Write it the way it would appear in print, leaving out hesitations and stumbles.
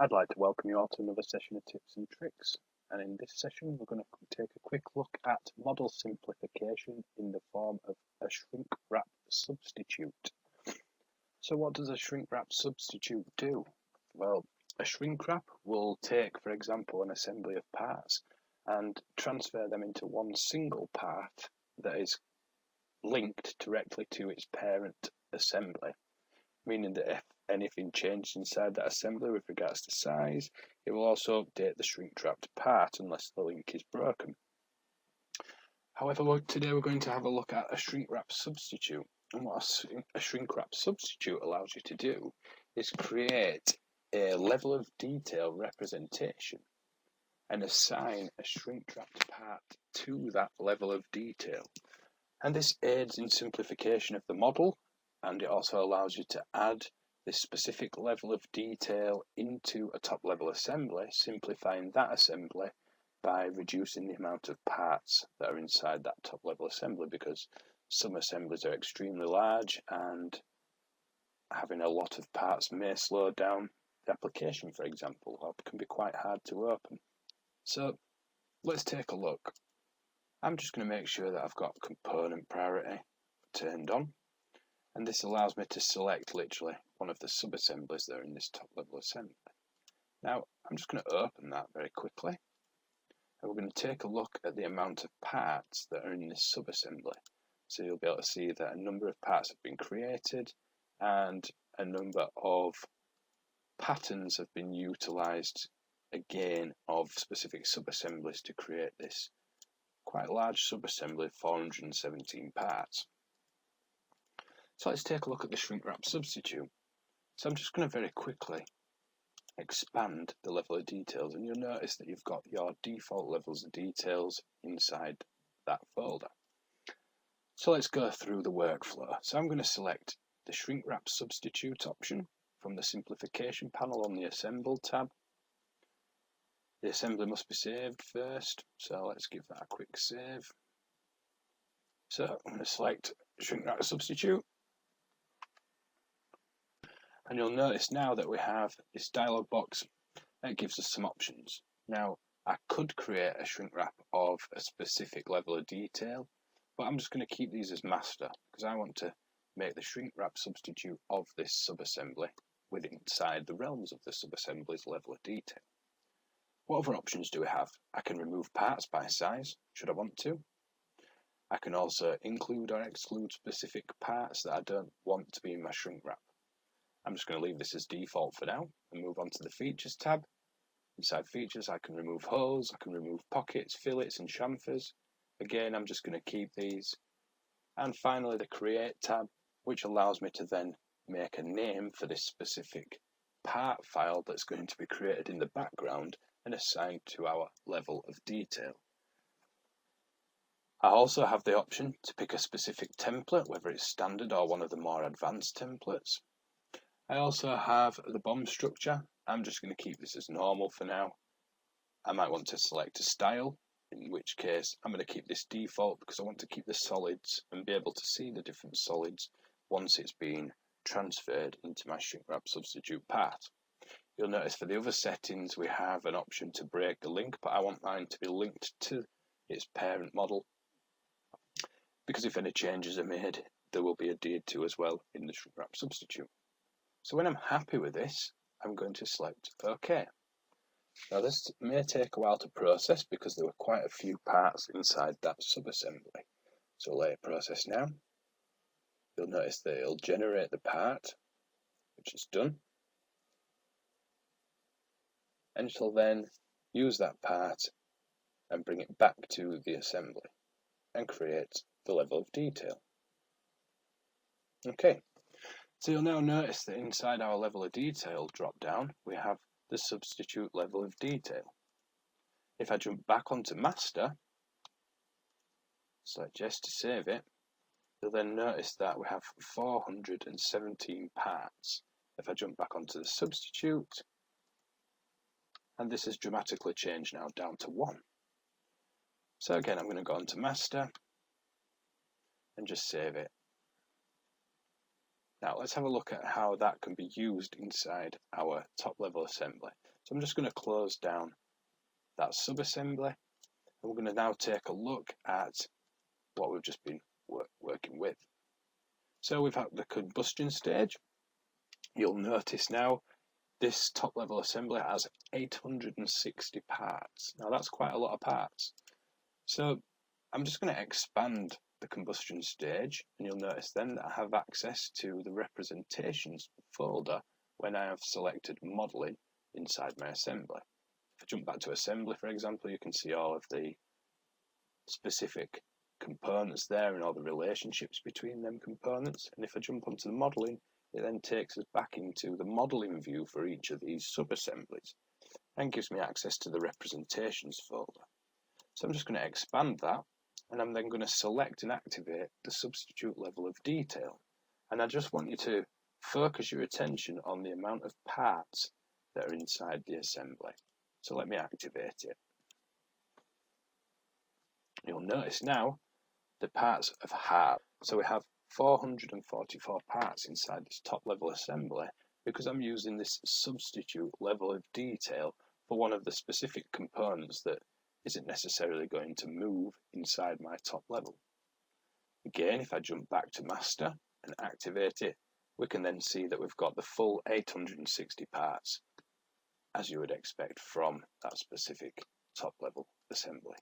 I'd like to welcome you all to another session of tips and tricks, and in this session we're going to take a quick look at model simplification in the form of a shrink-wrap substitute. So what does a shrink-wrap substitute do? Well, a shrink-wrap will take, for example, an assembly of parts and transfer them into one single part that is linked directly to its parent assembly, meaning that if anything changed inside that assembly with regards to size, it will also update the shrink-wrapped part unless the link is broken. However, today we're going to have a look at a shrink-wrap substitute. And what a shrink-wrap substitute allows you to do is create a level of detail representation and assign a shrink-wrapped part to that level of detail. And this aids in simplification of the model, and it also allows you to add this specific level of detail into a top-level assembly, simplifying that assembly by reducing the amount of parts that are inside that top-level assembly, because some assemblies are extremely large and having a lot of parts may slow down the application, for example, or can be quite hard to open. So let's take a look. I'm just going to make sure that I've got component priority turned on, and this allows me to select literally one of the sub-assemblies that are in this top-level assembly. Now I'm just going to open that very quickly, and we're going to take a look at the amount of parts that are in this sub-assembly. So you'll be able to see that a number of parts have been created and a number of patterns have been utilised again of specific sub-assemblies to create this quite large sub-assembly of 417 parts. So let's take a look at the shrink-wrap substitute. So I'm just going to very quickly expand the level of details, and you'll notice that you've got your default levels of details inside that folder. So let's go through the workflow. So I'm going to select the shrink-wrap substitute option from the simplification panel on the Assemble tab. The assembly must be saved first, so let's give that a quick save. So I'm going to select shrink-wrap substitute, and you'll notice now that we have this dialog box that gives us some options. Now I could create a shrink-wrap of a specific level of detail, but I'm just going to keep these as master because I want to make the shrink-wrap substitute of this sub-assembly within inside the realms of the sub-assembly's level of detail. What other options do we have? I can remove parts by size, should I want to. I can also include or exclude specific parts that I don't want to be in my shrink-wrap. I'm just going to leave this as default for now and move on to the Features tab. Inside Features, I can remove holes, I can remove pockets, fillets and chamfers. Again, I'm just going to keep these. And finally, the Create tab, which allows me to then make a name for this specific part file that's going to be created in the background and assigned to our level of detail. I also have the option to pick a specific template, whether it's standard or one of the more advanced templates. I also have the bomb structure. I'm just going to keep this as normal for now. I might want to select a style, in which case I'm going to keep this default because I want to keep the solids and be able to see the different solids once it's been transferred into my shrink-wrap substitute part. You'll notice for the other settings we have an option to break the link, but I want mine to be linked to its parent model because if any changes are made, there will be adhered to as well in the shrink-wrap substitute. So when I'm happy with this, I'm going to select OK. Now this may take a while to process because there were quite a few parts inside that sub-assembly. So let it process now. You'll notice that it'll generate the part, which is done. And it'll then use that part and bring it back to the assembly and create the level of detail. Okay. So you'll now notice that inside our level of detail drop down, we have the substitute level of detail. If I jump back onto master, select yes to save it, you'll then notice that we have 417 parts. If I jump back onto the substitute, and this has dramatically changed now down to 1. So again, I'm going to go onto master and just save it. Now let's have a look at how that can be used inside our top level assembly. So I'm just going to close down that subassembly, and we're going to now take a look at what we've just been working with. So we've had the combustion stage. You'll notice now this top level assembly has 860 parts. Now that's quite a lot of parts. So I'm just going to expand the combustion stage, and you'll notice then that I have access to the representations folder when I have selected modelling inside my assembly. If I jump back to assembly, for example, you can see all of the specific components there and all the relationships between them components. And if I jump onto the modelling, it then takes us back into the modelling view for each of these sub-assemblies and gives me access to the representations folder. So I'm just going to expand that, and I'm then going to select and activate the substitute level of detail. And I just want you to focus your attention on the amount of parts that are inside the assembly. So let me activate it. You'll notice now the parts have halved. So we have 444 parts inside this top level assembly because I'm using this substitute level of detail for one of the specific components that isn't necessarily going to move inside my top level. Again, if I jump back to master and activate it, we can then see that we've got the full 860 parts, as you would expect from that specific top level assembly.